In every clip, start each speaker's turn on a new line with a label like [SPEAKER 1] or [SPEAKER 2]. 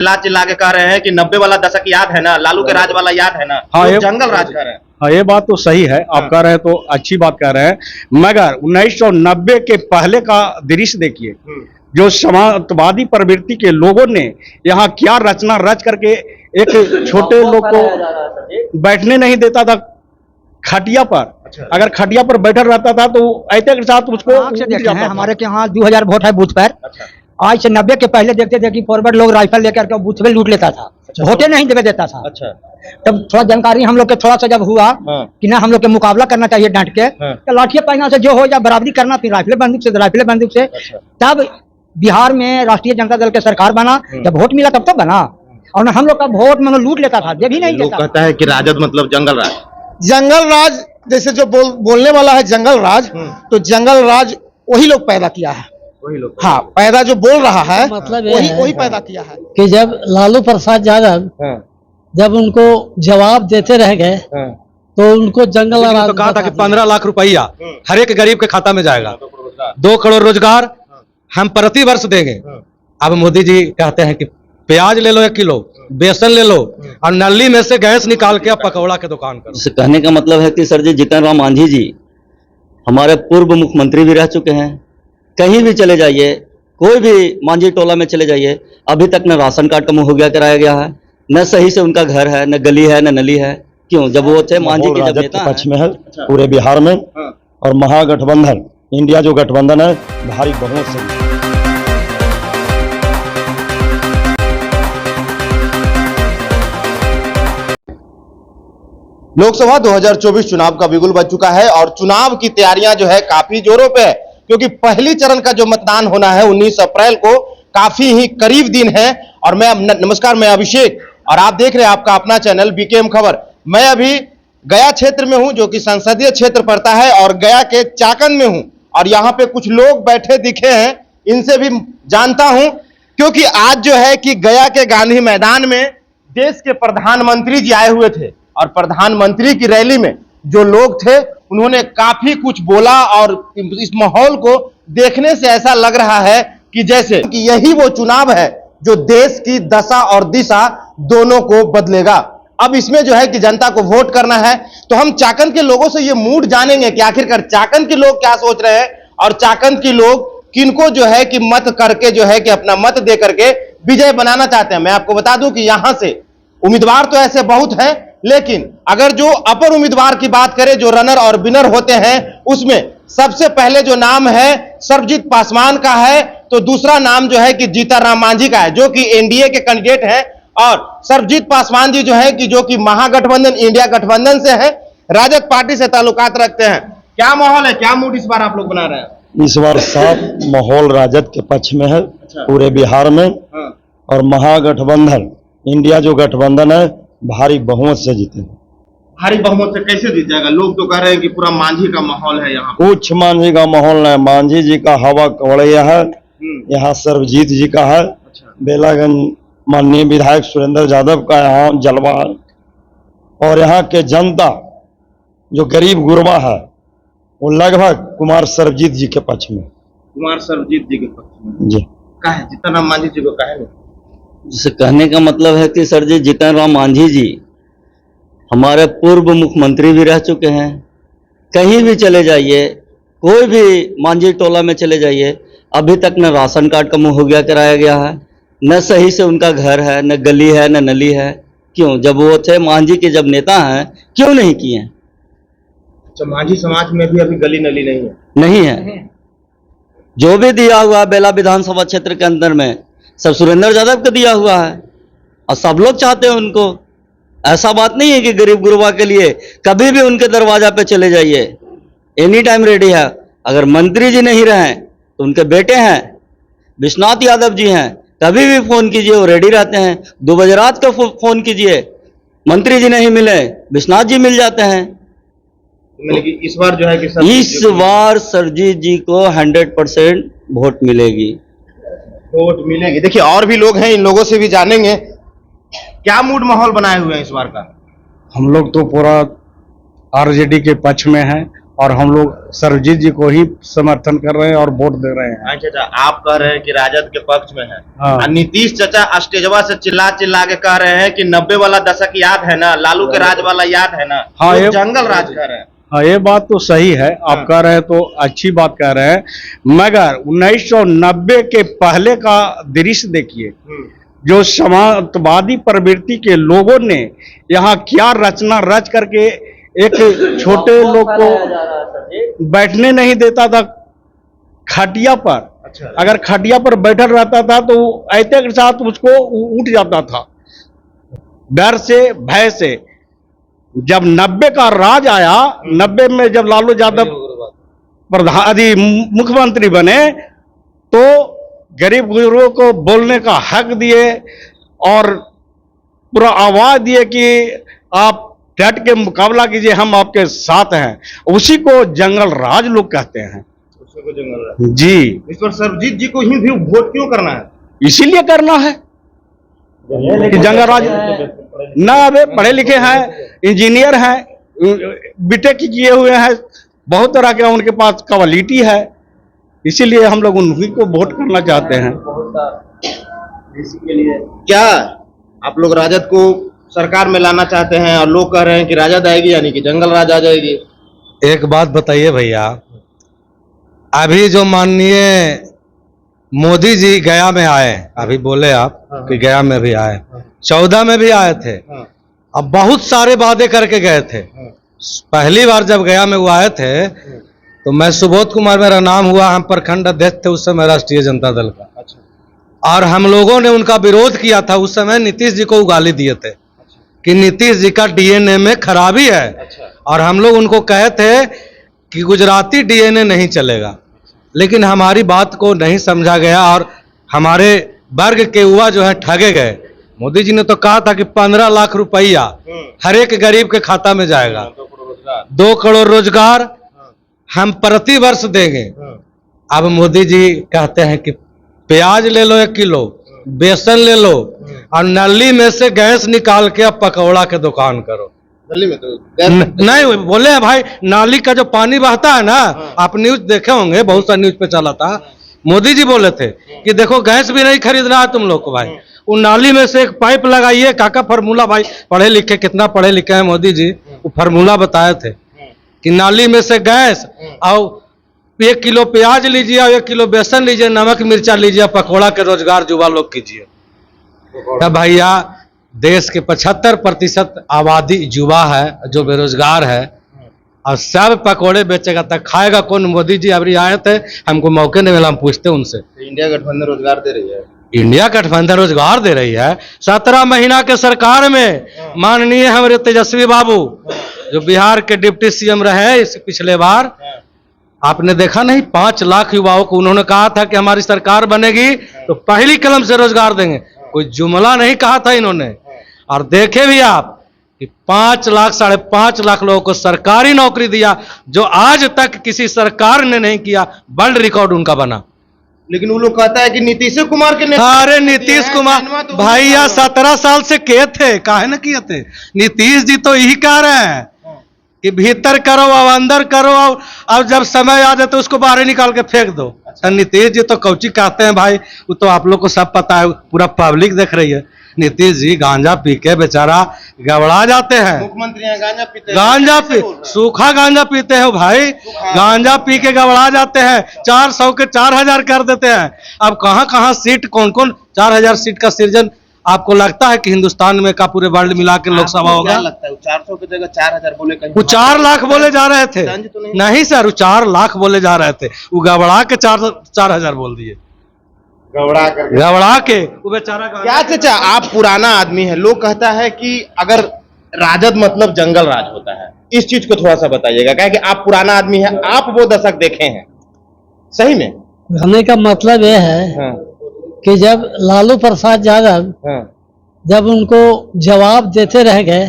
[SPEAKER 1] चिल्ला चिल्ला के कह रहे हैं कि 90 वाला दशक याद है ना, लालू के राज वाला याद है ना।
[SPEAKER 2] हाँ,
[SPEAKER 1] लोग
[SPEAKER 2] ये
[SPEAKER 1] जंगल राज कर रहे हैं।
[SPEAKER 2] हाँ, ये बात तो सही है, आप कह रहे हैं तो अच्छी बात कह रहे हैं, मगर 1990 के पहले का दृश्य देखिए, जो समाजवादी प्रवृत्ति के लोगों ने यहाँ क्या रचना रच करके एक छोटे लोग को बैठने नहीं देता था खटिया पर।
[SPEAKER 1] अच्छा।
[SPEAKER 2] अगर खटिया पर बैठा रहता था तो ऐसे के साथ उसको
[SPEAKER 3] से देखते हैं, हमारे के यहाँ 2000 वोट है बूथ पर।
[SPEAKER 1] अच्छा।
[SPEAKER 3] आज से 90 के पहले देखते थे कि फॉरवर्ड लोग राइफल लेकर के बूथ पे लूट लेता था।
[SPEAKER 1] अच्छा।
[SPEAKER 3] वोटे नहीं देवे देता था।
[SPEAKER 1] अच्छा।
[SPEAKER 3] तब थोड़ा जानकारी हम लोग के थोड़ा सा जब हुआ कि ना हम लोग के मुकाबला करना चाहिए डांट के, तो लाठिया पैना से जो हो या बराबरी करना, फिर राइफल बंदूक से राइफल बंदूक से। तब बिहार में राष्ट्रीय जनता दल के सरकार बना, जब वोट मिला तब तो बना, और ना हम लोग का वोट मतलब लूट लेता था, दे भी नहीं
[SPEAKER 1] लोग
[SPEAKER 3] देता।
[SPEAKER 1] कहता है कि राजद मतलब जंगल राज।
[SPEAKER 4] जंगल राज जैसे जो बोलने वाला है जंगल राज, तो जंगल राज वही लोग पैदा किया है,
[SPEAKER 1] वही लोग।
[SPEAKER 4] हाँ, पैदा जो बोल रहा है
[SPEAKER 5] मतलब
[SPEAKER 4] वही पैदा किया है
[SPEAKER 5] कि जब लालू प्रसाद यादव जब उनको जवाब देते रह गए तो उनको जंगल राज
[SPEAKER 6] तो कहा था कि 15 लाख रुपया हर एक गरीब के खाता में जाएगा, 2 करोड़ रोजगार हम प्रति वर्ष देंगे। अब मोदी जी कहते हैं कि प्याज ले लो 1 किलो, बेसन ले लो और नली में से गैस निकाल के आप पकौड़ा के दुकान करो।
[SPEAKER 7] इससे कहने का मतलब है कि सर जी जीतन राम मांझी जी हमारे पूर्व मुख्यमंत्री भी रह चुके हैं। कहीं भी चले जाइए, कोई भी मांझी टोला में चले जाइए, अभी तक न राशन कार्ड का मुहैया कराया गया है, न सही से उनका घर है, न गली है, न नली है। क्यों? जब वो थे मांझी के जब नेता
[SPEAKER 2] पक्ष में है पूरे बिहार में, और महागठबंधन इंडिया जो गठबंधन है भारी बहुमत से।
[SPEAKER 1] लोकसभा 2024 चुनाव का बिगुल बज चुका है और चुनाव की तैयारियां जो है काफी जोरों पे है, क्योंकि पहली चरण का जो मतदान होना है 19 अप्रैल को, काफी ही करीब दिन है। और नमस्कार, मैं अभिषेक और आप देख रहे हैं आपका अपना चैनल बीकेएम खबर। मैं अभी गया क्षेत्र में हूं, जो कि संसदीय क्षेत्र पड़ता है, और गया के चाकन में हूं, और यहाँ पे कुछ लोग बैठे दिखे हैं, इनसे भी जानता हूं, क्योंकि आज जो है कि गया के गांधी मैदान में देश के प्रधानमंत्री जी आए हुए थे, और प्रधानमंत्री की रैली में जो लोग थे उन्होंने काफी कुछ बोला, और इस माहौल को देखने से ऐसा लग रहा है कि जैसे कि यही वो चुनाव है जो देश की दशा और दिशा दोनों को बदलेगा। अब इसमें जो है कि जनता को वोट करना है, तो हम चाकन के लोगों से ये मूड जानेंगे कि आखिरकार चाकन के लोग क्या सोच रहे हैं, और चाकन के लोग किनको जो है कि मत करके जो है कि अपना मत दे करके विजय बनाना चाहते हैं। मैं आपको बता दूं कि यहां से उम्मीदवार तो ऐसे बहुत हैं, लेकिन अगर जो अपर उम्मीदवार की बात करें, जो रनर और विनर होते हैं, उसमें सबसे पहले जो नाम है सर्वजीत पासवान का है, तो दूसरा नाम जो है कि जीतन राम मांझी का है, जो कि एनडीए के कैंडिडेट हैं। और सर्वजीत पासवान जी जो है कि जो कि महागठबंधन इंडिया गठबंधन से है, राजद पार्टी से ताल्लुकात रखते हैं। क्या माहौल है, क्या मूड इस बार आप लोग बना रहे हैं?
[SPEAKER 2] इस बार साफ माहौल राजद के पक्ष में है पूरे बिहार में, और महागठबंधन इंडिया जो गठबंधन है भारी बहुमत से जीते।
[SPEAKER 1] भारी बहुमत से कैसे जीत जाएगा? लोग तो कह रहे हैं कि पूरा मांझी का माहौल है यहाँ।
[SPEAKER 2] कुछ मांझी का माहौल नहीं, मांझी जी का हवा कवड़िया है, यहाँ सर्वजीत जी का है। बेलागंज माननीय विधायक सुरेंद्र यादव का यहाँ जलवा है, और यहाँ के जनता जो गरीब गुरबा है वो लगभग कुमार सर्वजीत जी के पक्ष में।
[SPEAKER 1] कुमार सर्वजीत जी के पक्ष में
[SPEAKER 2] जी
[SPEAKER 1] का है, जीतन राम मांझी जी को कहे नहीं।
[SPEAKER 7] जिससे कहने का मतलब है कि सर जी जीतन राम मांझी जी हमारे पूर्व मुख्यमंत्री भी रह चुके हैं। कहीं भी चले जाइए, कोई भी मांझी टोला में चले जाइए, अभी तक न राशन कार्ड का मुहैया कराया गया है, न सही से उनका घर है, न गली है, न नली है। क्यों? जब वो थे मांझी के जब नेता हैं, क्यों नहीं किए?
[SPEAKER 1] अच्छा, मांझी समाज में भी अभी गली नली नहीं है?
[SPEAKER 7] नहीं है। जो भी दिया हुआ बेला विधानसभा क्षेत्र के अंदर में सब सुरेंद्र यादव को दिया हुआ है, और सब लोग चाहते हैं उनको। ऐसा बात नहीं है कि गरीब गुरबा के लिए कभी भी उनके दरवाजा पे चले जाइए, एनी टाइम रेडी है। अगर मंत्री जी नहीं रहे तो उनके बेटे हैं विश्वनाथ यादव जी हैं, कभी भी फोन कीजिए वो रेडी रहते हैं। 2 बजे रात को फोन कीजिए, मंत्री जी नहीं मिले विश्वनाथ जी मिल जाते हैं।
[SPEAKER 1] कि इस बार जो है कि
[SPEAKER 7] इस बार सरजीत जी को 100% वोट मिलेगी।
[SPEAKER 1] वोट मिलेगी। देखिए और भी लोग हैं, इन लोगों से भी जानेंगे क्या मूड माहौल बनाए हुए हैं इस बार का।
[SPEAKER 2] हम लोग तो पूरा आरजेडी के पक्ष में हैं,
[SPEAKER 8] और हम लोग सर्वजीत जी को ही समर्थन कर रहे हैं और वोट दे रहे हैं।
[SPEAKER 1] चाचा, आप कह रहे हैं कि राजद के पक्ष में है।
[SPEAKER 8] हाँ।
[SPEAKER 1] और नीतीश चाचा स्टेजवा से चिल्ला चिल्ला के कह रहे हैं कि 90 वाला दशक याद है ना, लालू के राज वाला याद है ना।
[SPEAKER 8] हाँ,
[SPEAKER 1] लोग
[SPEAKER 8] ये
[SPEAKER 1] जंगल राज कह रहे हैं।
[SPEAKER 8] हाँ, ये बात तो सही है, आप कह रहे हैं तो अच्छी बात कह रहे हैं, मगर 1990 के पहले का दृश्य देखिए, जो समाजवादी प्रवृत्ति के लोगों ने यहाँ क्या रचना रच करके एक छोटे लोग को बैठने नहीं देता था खटिया पर।
[SPEAKER 1] अच्छा।
[SPEAKER 8] अगर खटिया पर बैठल रहता था तो ऐसे के साथ उसको उठ जाता था डर से, भय से। जब 90 का राज आया, 90 में जब लालू यादव मुख्यमंत्री बने तो गरीब गुजरों को बोलने का हक दिए और पूरा आवाज दिए कि आप डट के मुकाबला कीजिए, हम आपके साथ हैं। उसी को जंगल राज लोग कहते हैं।
[SPEAKER 1] उसी को जंगल राज।
[SPEAKER 8] जी,
[SPEAKER 1] इस पर सर्वजीत जी को ही भी वोट क्यों करना है?
[SPEAKER 8] इसीलिए करना है कि जंगल राज ना, अबे पढ़े लिखे हैं, इंजीनियर हैं, बीटेक किए हुए हैं, बहुत तरह के उनके पास क्वालिटी है, इसीलिए हम लोग उन्हीं को वोट करना चाहते हैं।
[SPEAKER 1] क्या आप लोग राजद को सरकार में लाना चाहते हैं और लोग कह रहे हैं कि राजद आएगी यानी कि जंगल राज आ जाएगी?
[SPEAKER 6] एक बात बताइए भैया, अभी जो माननीय मोदी जी गया में आए, अभी बोले आप कि गया में भी आए, 14 में भी आए थे, अब बहुत सारे वादे करके गए थे। पहली बार जब गया में वो आए थे तो मैं सुबोध कुमार मेरा नाम हुआ, हम प्रखंड अध्यक्ष थे उस समय राष्ट्रीय जनता दल का। और हम लोगों ने उनका विरोध किया था। उस समय नीतीश जी को उगाली दिए थे कि नीतीश जी का डीएनए में खराबी है। और हम लोग उनको कहे थे कि गुजराती डीएनए नहीं चलेगा, लेकिन हमारी बात को नहीं समझा गया और हमारे वर्ग के युवा जो है ठगे गए। मोदी जी ने तो कहा था कि 15 लाख रुपया हर एक गरीब के खाता में जाएगा, 2 करोड़ रोजगार हम प्रति वर्ष देंगे। अब मोदी जी कहते हैं कि प्याज ले लो 1 किलो, बेसन ले लो और नली में से गैस निकाल के अब पकौड़ा के दुकान करो।
[SPEAKER 1] नली में तो
[SPEAKER 6] नहीं बोले हैं भाई, नाली का जो पानी बहता है ना, आप न्यूज देखे होंगे, बहुत सा न्यूज पे चला था। मोदी जी बोले थे कि देखो गैस भी नहीं खरीदना है तुम लोग को भाई, वो नाली में से एक पाइप लगाइए। काका फॉर्मूला, भाई पढ़े लिखे, कितना पढ़े लिखे हैं मोदी जी, वो फॉर्मूला बताए थे कि नाली में से गैस और 1 किलो प्याज लीजिए और 1 किलो बेसन लीजिए, नमक मिर्चा लीजिए, पकौड़ा के रोजगार युवा लोग कीजिए। तब भैया देश के 75% आबादी युवा है जो बेरोजगार है और सब पकौड़े बेचेगा तक खाएगा कौन? मोदी जी अभी आए थे, हमको मौके नहीं मिला, हम पूछते उनसे।
[SPEAKER 1] इंडिया गठबंधन रोजगार दे रही है।
[SPEAKER 6] इंडिया गठबंधन रोजगार दे रही है। 17 महीना के सरकार में माननीय हमारे तेजस्वी बाबू जो बिहार के डिप्टी सीएम रहे इस पिछले बार, आपने देखा नहीं, 5 लाख युवाओं को उन्होंने कहा था कि हमारी सरकार बनेगी तो पहली कलम से रोजगार देंगे। कोई जुमला नहीं कहा था इन्होंने। और देखे भी आप कि 5 लाख 5.5 लाख लोगों को सरकारी नौकरी दिया, जो आज तक किसी सरकार ने नहीं किया। वर्ल्ड रिकॉर्ड उनका बना।
[SPEAKER 1] लेकिन वो लोग कहता है कि नीतीश कुमार के
[SPEAKER 6] अरे नीतीश कुमार भैया 17 साल से किए थे, काहे न किए थे? नीतीश जी तो यही कह रहे हैं कि भीतर करो अब अंदर करो, अब जब समय आ जाए तो उसको बाहर निकाल के फेंक दो। नीतीश जी तो कौची कहते हैं भाई, वो तो आप लोग को सब पता है, पूरा पब्लिक देख रही है। नीतीश जी गांजा पी के बेचारा गबड़ा जाते हैं।
[SPEAKER 1] मुख्यमंत्री हैं, गांजा पीते हैं,
[SPEAKER 6] गांजा पी सूखा गांजा पीते हैं भाई, गांजा पी के गबड़ा जाते हैं। 400 के 4000 कर देते हैं। अब कहां कहां सीट, कौन कौन 4000 सीट का सृजन आपको लगता है कि हिंदुस्तान में का पूरे वर्ल्ड मिला के लोकसभा होगा?
[SPEAKER 1] लगता है 400 की जगह 4000 बोले, कहीं
[SPEAKER 6] वो 4 लाख बोले जा रहे थे। नहीं सर, वो 4 लाख बोले जा रहे थे, वो गबड़ा के 4000 बोल दिए, गबड़ा के वो बेचारा।
[SPEAKER 1] क्या चाचा, आप पुराना आदमी है, लोग कहता है कि अगर राजद मतलब जंगल राज होता है, इस चीज को थोड़ा सा बताइएगा। क्या कि आप पुराना आदमी है, आप वो दशक देखे हैं सही में।
[SPEAKER 5] कहने का मतलब यह है कि जब लालू प्रसाद यादव जब उनको जवाब देते रह गए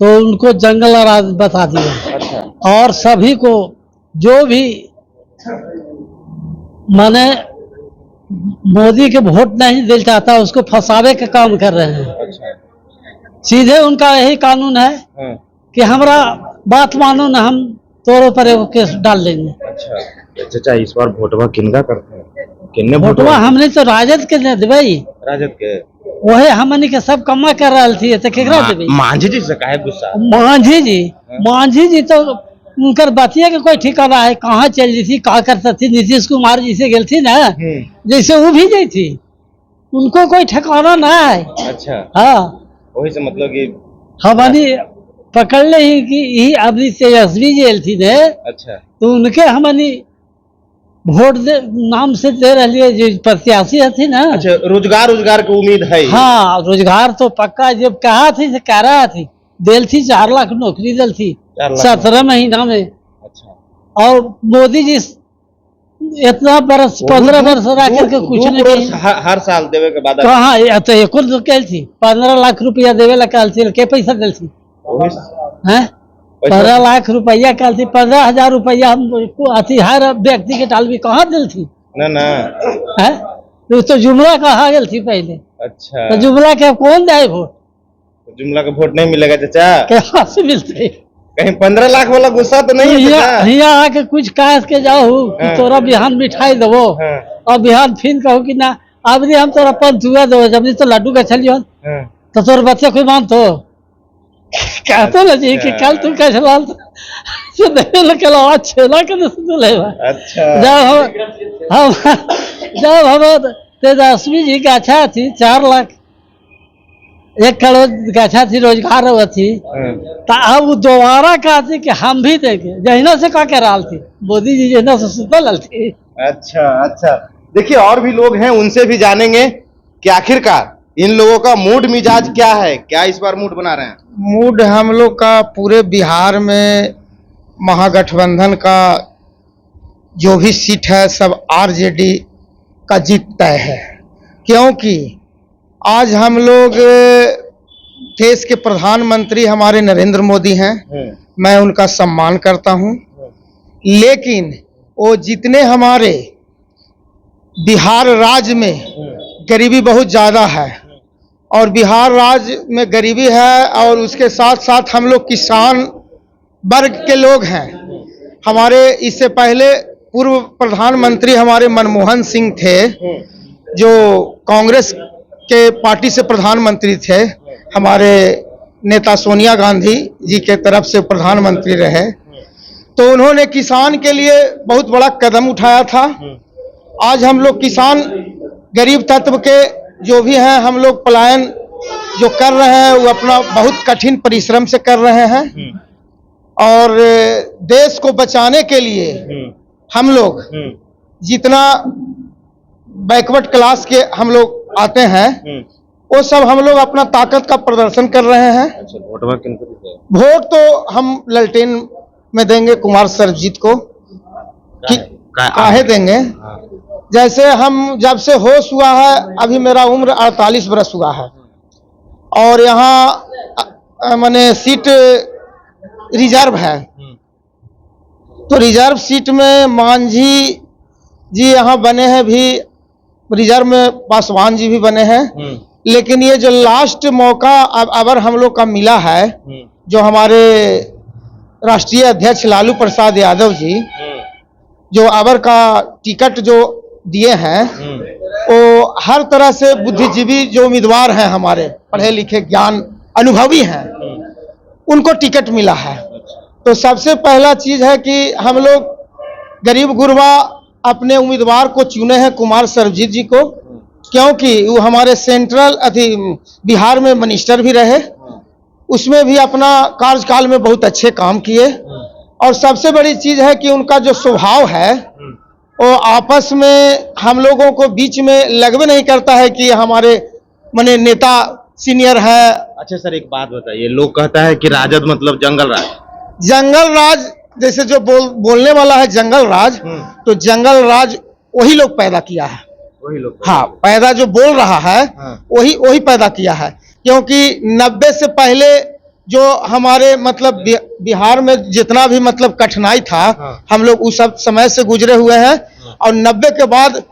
[SPEAKER 5] तो उनको जंगल राज बता दिया। और सभी को जो भी माने मोदी के वोट नहीं दिल चाहता उसको फंसावे का काम कर रहे हैं। सीधे उनका यही कानून है कि हमारा बात मानो ना, हम तोड़ो पर एगो केस डाल देंगे।
[SPEAKER 1] अच्छा चाचा, इस बार वोटवा किनका करते हैं? किन्ने
[SPEAKER 5] वोटवा हमने तो राजद के दे देबै,
[SPEAKER 1] राजद के
[SPEAKER 5] वही हमनी के सब कमा कर रहा थी, तो केकरा देबै?
[SPEAKER 1] मांझी जी से काहे गुस्सा?
[SPEAKER 5] मांझी जी तो उनकर बतिया के कोई ठिकाना है, कहाँ चल रही थी, कहाँ करता थी। नीतीश कुमार जी से गेल थी ना, जैसे वो भी गई थी, उनको कोई ठिकाना ना है।
[SPEAKER 1] अच्छा
[SPEAKER 5] हाँ,
[SPEAKER 1] वही से मतलब कि
[SPEAKER 5] हमनी पकड़ ले ही कि यही अभी तेजस्वी जेल थी ने,
[SPEAKER 1] अच्छा
[SPEAKER 5] तो उनके हमनी वोट दे नाम से दे रही जो प्रत्याशी थी ना।
[SPEAKER 1] अच्छा, रोजगार की उम्मीद है?
[SPEAKER 5] हाँ, रोजगार तो पक्का, जब कहा थी से कह रहा थी, दिल थी 4 लाख नौकरी दिल थी 17 महीना में।
[SPEAKER 1] अच्छा,
[SPEAKER 5] और मोदी जी इतना बरस 15 वर्ष रह करके कुछ नहीं किए।
[SPEAKER 1] हर साल देवे के बाद
[SPEAKER 5] कहाँ तो एक कल थी 15 लाख रुपया देवे ला कल थी, के पैसा दिल थी? 15 लाख रुपया कल थी, 15,000 रुपया हम अथी हर व्यक्ति के टाल भी कहाँ दिल थी
[SPEAKER 1] ना
[SPEAKER 5] है? तो जुमला कहा गल थी पहले।
[SPEAKER 1] अच्छा,
[SPEAKER 5] तो जुमला के कौन दे वोट?
[SPEAKER 1] जुमला का वोट नहीं मिलेगा चाचा?
[SPEAKER 5] कहाँ से मिलते?
[SPEAKER 1] कहीं 15 लाख वाला गुस्सा तो नहीं है चाचा?
[SPEAKER 5] यहाँ आके कुछ कह के जाओ कि तोरा बिहान मिठाई देवो, और बिहान फिर कहो कि ना अब हम तोरा पंचुआ देवो, जब तो लड्डू का चलियो तो तोर बच्चे कोई मानतो? कहते ना जी कि कल तू कैसे लाल से देने लगे छेला के सुन ले।
[SPEAKER 1] अच्छा,
[SPEAKER 5] जब हम तेजस्वी जी की अच्छा थी 4 लाख 1 करोड़ गच्छा थी रोजगार हुआ थी, तो अब दोबारा कहा थी कि हम भी देंगे, जहिना से कहा के रहा थी मोदी जी जहिना से सुतल थी।
[SPEAKER 1] अच्छा देखिए, और भी लोग हैं, उनसे भी जानेंगे कि आखिरकार इन लोगों का मूड मिजाज क्या है, क्या इस बार मूड बना रहे हैं?
[SPEAKER 4] मूड हम लोग का पूरे बिहार में महागठबंधन का जो भी सीट है सब आरजेडी का जीत तय है, क्योंकि आज हम लोग देश के प्रधानमंत्री हमारे नरेंद्र मोदी हैं, मैं उनका सम्मान करता हूं, लेकिन वो जितने हमारे बिहार राज्य में गरीबी बहुत ज़्यादा है, और बिहार राज्य में गरीबी है, और उसके साथ साथ हम लोग किसान वर्ग के लोग हैं। हमारे इससे पहले पूर्व प्रधानमंत्री हमारे मनमोहन सिंह थे, जो कांग्रेस के पार्टी से प्रधानमंत्री थे, हमारे नेता सोनिया गांधी जी के तरफ से प्रधानमंत्री रहे, तो उन्होंने किसान के लिए बहुत बड़ा कदम उठाया था। आज हम लोग किसान गरीब तत्व के जो भी हैं, हम लोग पलायन जो कर रहे हैं वो अपना बहुत कठिन परिश्रम से कर रहे हैं, और देश को बचाने के लिए हम लोग जितना बैकवर्ड क्लास के हम लोग आते हैं, वो सब हम लोग अपना ताकत का प्रदर्शन कर रहे हैं। वोट तो हम ललटेन में देंगे कुमार सर्वजीत को। काहे देंगे? जैसे हम जब से होश हुआ है, अभी मेरा उम्र 48 वर्ष हुआ है, और यहाँ मैंने सीट रिजर्व है, तो रिजर्व सीट में मांझी जी यहाँ बने हैं, भी रिजर्व में पासवान जी भी बने हैं, लेकिन ये जो लास्ट मौका अब अगर हम लोग का मिला है, जो हमारे राष्ट्रीय अध्यक्ष लालू प्रसाद यादव जी जो अबर का टिकट जो दिए हैं, वो हर तरह से बुद्धिजीवी जो उम्मीदवार हैं, हमारे पढ़े लिखे ज्ञान अनुभवी हैं, उनको टिकट मिला है। तो सबसे पहला चीज है कि हम लोग गरीब गुरबा अपने उम्मीदवार को चुने हैं कुमार सर्वजीत जी को, क्योंकि वो हमारे सेंट्रल बिहार में मिनिस्टर भी रहे, उसमें भी अपना कार्यकाल में बहुत अच्छे काम किए, और सबसे बड़ी चीज है कि उनका जो स्वभाव है वो आपस में हम लोगों को बीच में लगवे नहीं करता है कि हमारे माने नेता सीनियर है।
[SPEAKER 1] अच्छा सर, एक बात बताइए, लोग कहता है कि राजद मतलब जंगल राज।
[SPEAKER 4] जंगल राज जैसे जो बोलने वाला है जंगल राज, तो जंगल राज वही लोग पैदा किया है,
[SPEAKER 1] वही लोग
[SPEAKER 4] हाँ, पैदा जो बोल रहा है वही पैदा किया है, क्योंकि 90 से पहले जो हमारे मतलब बिहार में जितना भी मतलब कठिनाई था, हम लोग उस सब समय से गुजरे हुए हैं, और 90 के बाद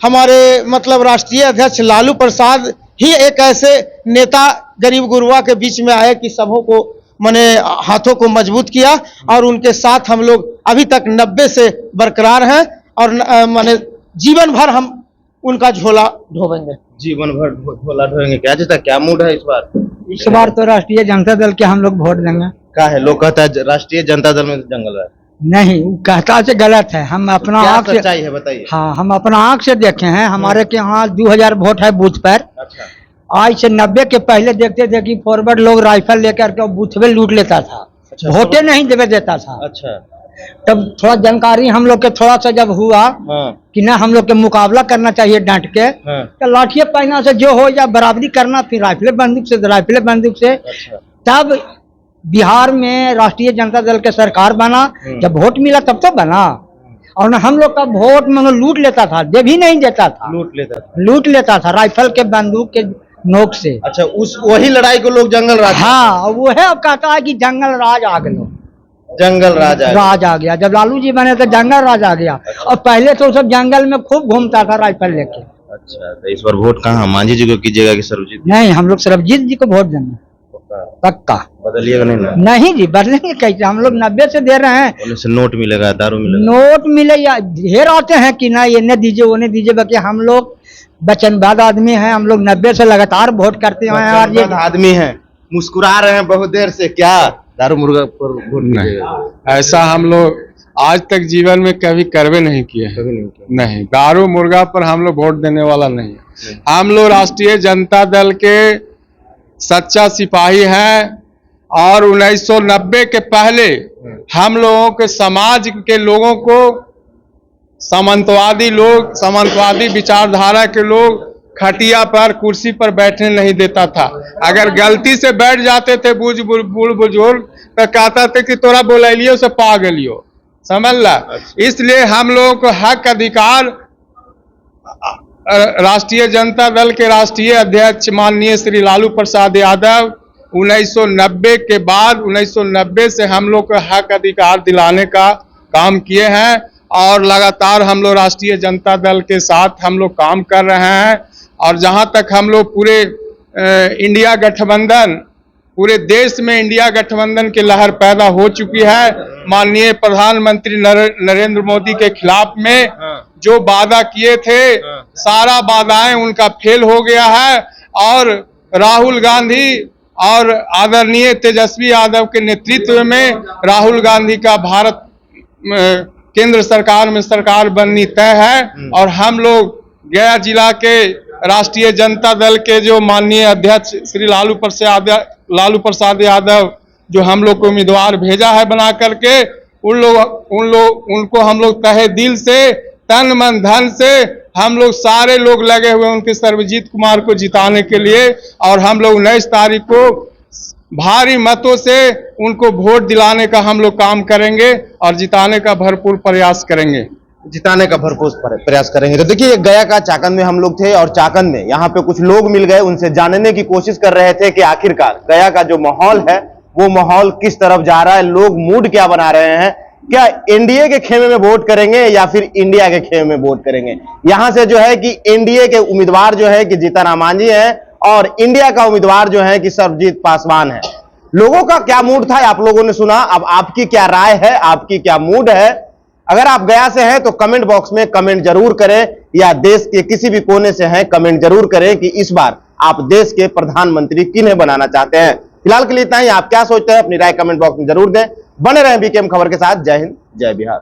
[SPEAKER 4] हमारे मतलब राष्ट्रीय अध्यक्ष लालू प्रसाद ही एक ऐसे नेता गरीब गुरबा के बीच में आए कि सबों को मैंने हाथों को मजबूत किया और उनके साथ हम लोग अभी तक 90 से बरकरार हैं और मैंने जीवन भर हम उनका झोला ढोवेंगे।
[SPEAKER 1] जीवन भर झोला ढोएंगे। क्या जीता, क्या मूड है इस बार?
[SPEAKER 3] इस बार तो राष्ट्रीय जनता दल के हम लोग वोट देंगे।
[SPEAKER 1] क्या है, लोग कहता है राष्ट्रीय जनता दल में जंगल है।
[SPEAKER 3] नहीं, वो कहता से गलत है। हम अपना
[SPEAKER 1] क्या
[SPEAKER 3] आँख से,
[SPEAKER 1] सच्चाई है बताइए।
[SPEAKER 3] हाँ, हम अपना आँख से देखे हैं। हमारे के यहाँ 2000 वोट है बूथ पर।
[SPEAKER 1] अच्छा,
[SPEAKER 3] आज से 90 के पहले देखते थे कि फॉरवर्ड लोग राइफल लेकर के बूथ पे लूट लेता था।
[SPEAKER 1] अच्छा,
[SPEAKER 3] वोटे नहीं देवे देता था।
[SPEAKER 1] अच्छा,
[SPEAKER 3] तब थोड़ा जानकारी हम लोग के थोड़ा सा जब हुआ
[SPEAKER 1] हाँ,
[SPEAKER 3] कि ना हम लोग के मुकाबला करना चाहिए डांट के,
[SPEAKER 1] हाँ,
[SPEAKER 3] तो लाठिया पैना से जो हो या बराबरी करना, फिर राइफले बंदूक से
[SPEAKER 1] अच्छा,
[SPEAKER 3] तब बिहार में राष्ट्रीय जनता दल के सरकार बना। जब वोट मिला तब तो बना। और ना हम लोग का वोट मानो लूट लेता था, दे भी नहीं देता था, लूट लेता था राइफल के बंदूक के नोक से।
[SPEAKER 1] अच्छा, उस वही लड़ाई को लोग जंगल राज,
[SPEAKER 3] हाँ, वो है। अब कहता है कि जंगल राज आ गया,
[SPEAKER 1] जंगल राज है।
[SPEAKER 3] राज आ गया। जब लालू जी बने तो जंगल राज आ गया। और पहले तो सब जंगल में खूब घूमता था राइफल लेके।
[SPEAKER 1] अच्छा, तो इस बार वोट कहाँ, मांझी जी को कीजिएगा कि सर्वजीत?
[SPEAKER 3] नहीं, हम लोग सरबजीत जी को वोट देंगे पक्का।
[SPEAKER 1] बदलिएगा नहीं ना?
[SPEAKER 3] नहीं जी, बदलेंगे कैसे? हम लोग 90 से दे रहे हैं।
[SPEAKER 1] बोले से नोट मिलेगा, दारू मिलेगा।
[SPEAKER 3] नोट मिले या ढेर आते हैं कि ना, ये दीजिए वो दीजिए, बाकी हम लोग वचनबद्ध आदमी हैं। हम लोग 90 से लगातार वोट करते हैं। और ये
[SPEAKER 1] आदमी है, मुस्कुरा रहे हैं बहुत देर से, क्या दारू मुर्गा पर वोट कीजिएगा?
[SPEAKER 9] ऐसा हम लोग आज तक जीवन में कभी करवे नहीं किए हैं।
[SPEAKER 1] कभी नहीं किया।
[SPEAKER 9] नहीं, दारू मुर्गा पर हम लोग वोट देने वाला नहीं है। हम लोग राष्ट्रीय जनता दल के सच्चा सिपाही हैं और 1990 के पहले हम लोगों के समाज के लोगों को सामंतवादी विचारधारा के लोग खटिया पर कुर्सी पर बैठने नहीं देता था। अगर गलती से बैठ जाते थे बूढ़ बुजुर्ग तो कहता थे कि तोरा बोलियो से पा गलियो, समझ ला। इसलिए हम लोगों को हक अधिकार राष्ट्रीय जनता दल के राष्ट्रीय अध्यक्ष माननीय श्री लालू प्रसाद यादव 1990 के बाद 1990 से हम लोग को हक अधिकार दिलाने का काम किए हैं और लगातार हम लोग राष्ट्रीय जनता दल के साथ हम लोग काम कर रहे हैं। और जहां तक हम लोग पूरे इंडिया गठबंधन, पूरे देश में इंडिया गठबंधन की लहर पैदा हो चुकी है। माननीय प्रधानमंत्री नरेंद्र मोदी के खिलाफ में जो वादा किए थे, सारा वादाएं उनका फेल हो गया है। और राहुल गांधी और आदरणीय तेजस्वी यादव के नेतृत्व में राहुल गांधी का भारत केंद्र सरकार में सरकार बननी तय है। और हम लोग गया जिला के राष्ट्रीय जनता दल के जो माननीय अध्यक्ष श्री लालू प्रसाद यादव जो हम लोग को उम्मीदवार भेजा है बना करके, उनको हम लोग तहे दिल से, तन मन धन से हम लोग सारे लोग लगे हुए उनके सर्वजीत कुमार को जिताने के लिए। और हम लोग 19 तारीख को भारी मतों से उनको वोट दिलाने का हम लोग काम करेंगे और जिताने का भरपूर प्रयास करेंगे।
[SPEAKER 1] प्रयास करेंगे। तो देखिए, गया का चाकंद में हम लोग थे और चाकंद में यहाँ पे कुछ लोग मिल गए, उनसे जानने की कोशिश कर रहे थे कि आखिरकार गया का जो माहौल है वो माहौल किस तरफ जा रहा है, लोग मूड क्या बना रहे हैं, क्या एनडीए के खेमे में वोट करेंगे या फिर इंडिया के खेमे में वोट करेंगे। यहां से जो है कि एनडीए के उम्मीदवार जो है कि जीतन राम मांझी है और इंडिया का उम्मीदवार जो है कि सर्वजीत पासवान है। लोगों का क्या मूड था आप लोगों ने सुना। अब आपकी क्या राय है, आपकी क्या मूड है? अगर आप गया से हैं तो कमेंट बॉक्स में कमेंट जरूर करें, या देश के किसी भी कोने से हैं कमेंट जरूर करें कि इस बार आप देश के प्रधानमंत्री किन्हें बनाना चाहते हैं। फिलहाल के लिए इतना ही। आप क्या सोचते हैं अपनी राय कमेंट बॉक्स में जरूर दें। बने रहें बीकेएम खबर के साथ। जय हिंद, जय बिहार।